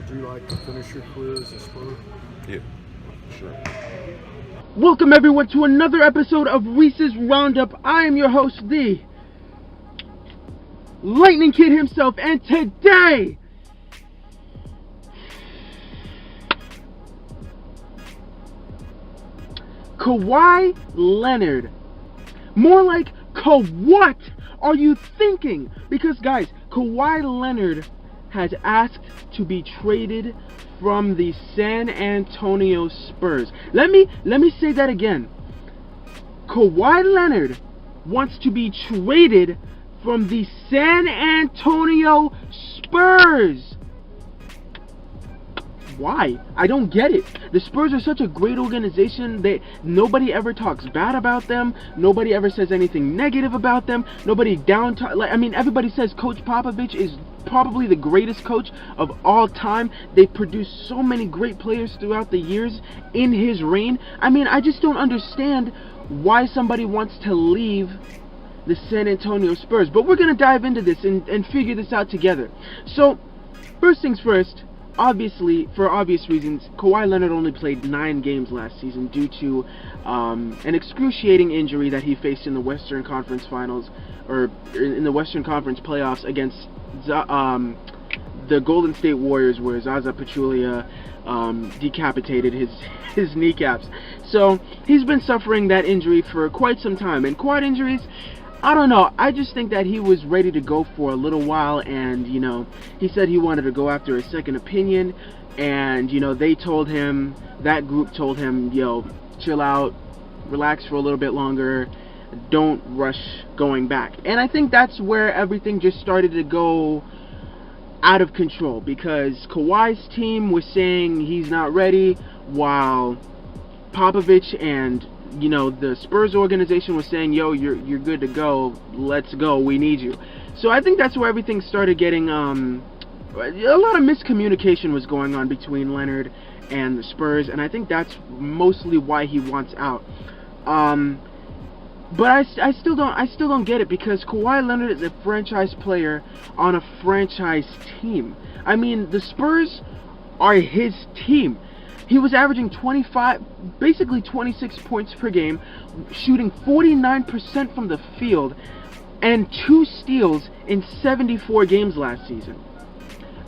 Would you like to finish your career as a Spur? Yeah, sure. Welcome everyone to another episode of Reese's Roundup. I am your host, the Lightning Kid himself, and today Kawhi Leonard. More like, what are you thinking? Because guys, Kawhi Leonard has asked to be traded from the San Antonio Spurs. Let me say that again. Kawhi Leonard wants to be traded from the San Antonio Spurs. Why? I don't get it. The Spurs are such a great organization. Nobody ever talks bad about them. Nobody ever says anything negative about them. Nobody everybody says Coach Popovich is probably the greatest coach of all time. They produced so many great players throughout the years in his reign. I just don't understand why somebody wants to leave the San Antonio Spurs. But we're going to dive into this and figure this out together. So, first things first, obviously, for obvious reasons, Kawhi Leonard only played 9 games last season due to an excruciating injury that he faced in the Western Conference Finals, or in the Western Conference playoffs against the Golden State Warriors, where Zaza Pachulia decapitated his kneecaps. So he's been suffering that injury for quite some time. And quad injuries, I don't know. I just think that he was ready to go for a little while, and he said he wanted to go after a second opinion, and they told him, that group told him, chill out, relax for a little bit longer, don't rush going back. And I think that's where everything just started to go out of control, because Kawhi's team was saying he's not ready, while Popovich and the Spurs organization was saying, you're good to go, let's go, we need you. So I think that's where everything started getting, a lot of miscommunication was going on between Leonard and the Spurs, and I think that's mostly why he wants out. But I still don't get it, because Kawhi Leonard is a franchise player on a franchise team. The Spurs are his team. He was averaging 26 points per game, shooting 49% from the field, and 2 steals in 74 games last season.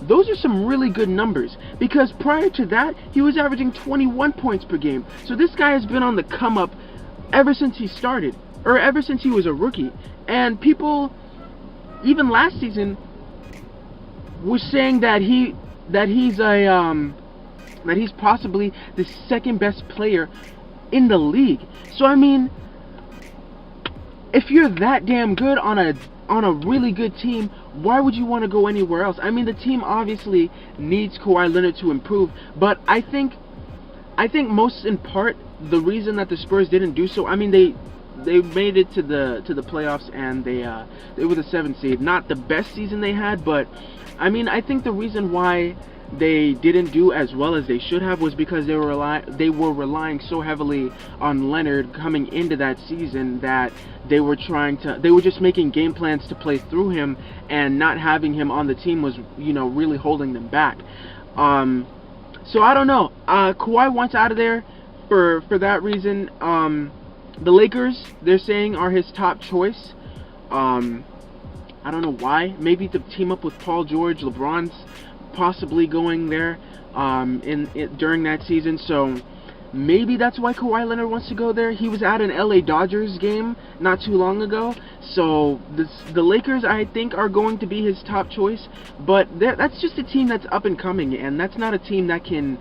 Those are some really good numbers, because prior to that, he was averaging 21 points per game. So this guy has been on the come up ever since he started, or ever since he was a rookie. And people, even last season, were saying that he's possibly the second best player in the league. So if you're that damn good on a really good team, why would you want to go anywhere else? The team obviously needs Kawhi Leonard to improve, but I think most in part the reason that the Spurs didn't do so, they made it to the playoffs, and they were the 7th seed. Not the best season they had, but I think the reason why they didn't do as well as they should have was because they were relying so heavily on Leonard coming into that season that they were just making game plans to play through him, and not having him on the team was really holding them back. So I don't know. Kawhi wants out of there for that reason. The Lakers, they're saying, are his top choice. I don't know why. Maybe to team up with Paul George. LeBron's possibly going there during that season, so maybe that's why Kawhi Leonard wants to go there. He was at an LA Dodgers game not too long ago, so the Lakers, I think, are going to be his top choice, but that's just a team that's up and coming, and that's not a team that can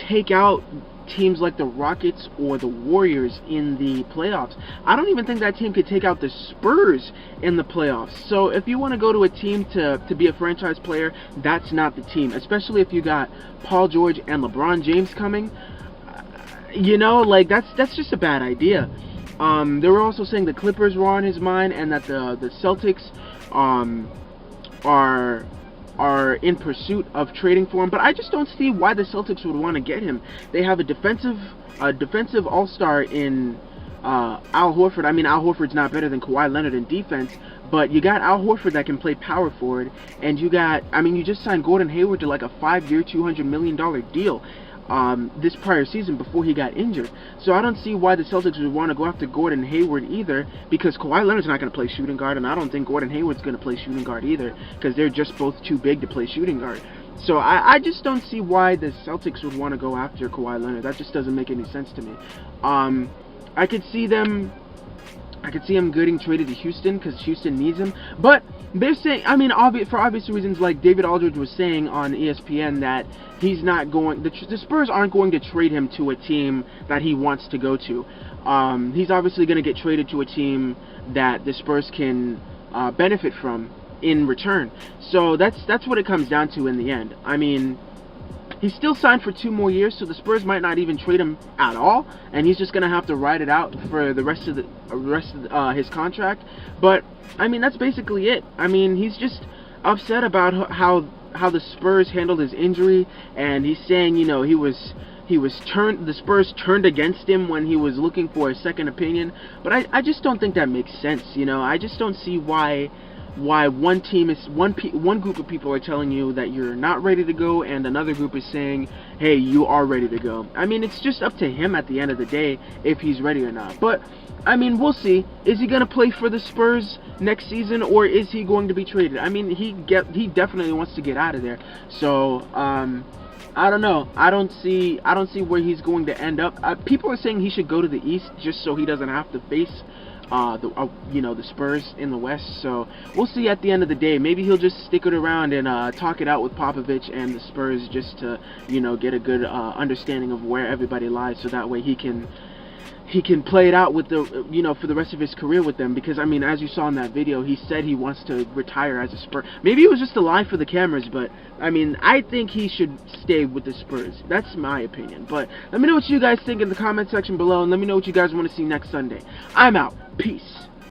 take out teams like the Rockets or the Warriors in the playoffs. I don't even think that team could take out the Spurs in the playoffs. So if you want to go to a team to be a franchise player, that's not the team, especially if you got Paul George and LeBron James coming. That's just a bad idea. They were also saying the Clippers were on his mind, and that the Celtics are in pursuit of trading for him, but I just don't see why the Celtics would want to get him. They have a defensive all-star in Al Horford. I mean, Al Horford's not better than Kawhi Leonard in defense, but you got Al Horford that can play power forward, and you got, I mean, you just signed Gordon Hayward to like a 5-year, $200 million deal this prior season before he got injured. So I don't see why the Celtics would want to go after Gordon Hayward either, because Kawhi Leonard's not going to play shooting guard, and I don't think Gordon Hayward's going to play shooting guard either, because they're just both too big to play shooting guard. So I just don't see why the Celtics would want to go after Kawhi Leonard. That just doesn't make any sense to me. I could see him getting traded to Houston because Houston needs him. But they're saying, I mean, for obvious reasons, like David Aldridge was saying on ESPN, that he's not going, the Spurs aren't going to trade him to a team that he wants to go to. He's obviously going to get traded to a team that the Spurs can benefit from in return. So that's what it comes down to in the end. I mean, he's still signed for 2 more years, so the Spurs might not even trade him at all, and he's just gonna have to ride it out for the rest of his contract. But I mean, that's basically it. I mean, he's just upset about how the Spurs handled his injury, and he's saying, you know, the Spurs turned against him when he was looking for a second opinion. But I just don't think that makes sense. You know, I just don't see why one group of people are telling you that you're not ready to go, and another group is saying, hey, you are ready to go. I mean, it's just up to him at the end of the day if he's ready or not. But I mean, we'll see. Is he going to play for the Spurs next season, or is he going to be traded? I mean, he definitely wants to get out of there. So I don't know. I don't see where he's going to end up. People are saying he should go to the East just so he doesn't have to face the Spurs in the West. So we'll see at the end of the day. Maybe he'll just stick it around and talk it out with Popovich and the Spurs, just to, you know, get a good understanding of where everybody lies, so that way he can play it out with the, you know, for the rest of his career with them. Because I mean, as you saw in that video, he said he wants to retire as a Spur. Maybe it was just a lie for the cameras, but I mean, I think he should stay with the Spurs. That's my opinion. But let me know what you guys think in the comment section below, and let me know what you guys want to see next Sunday. I'm out. Peace.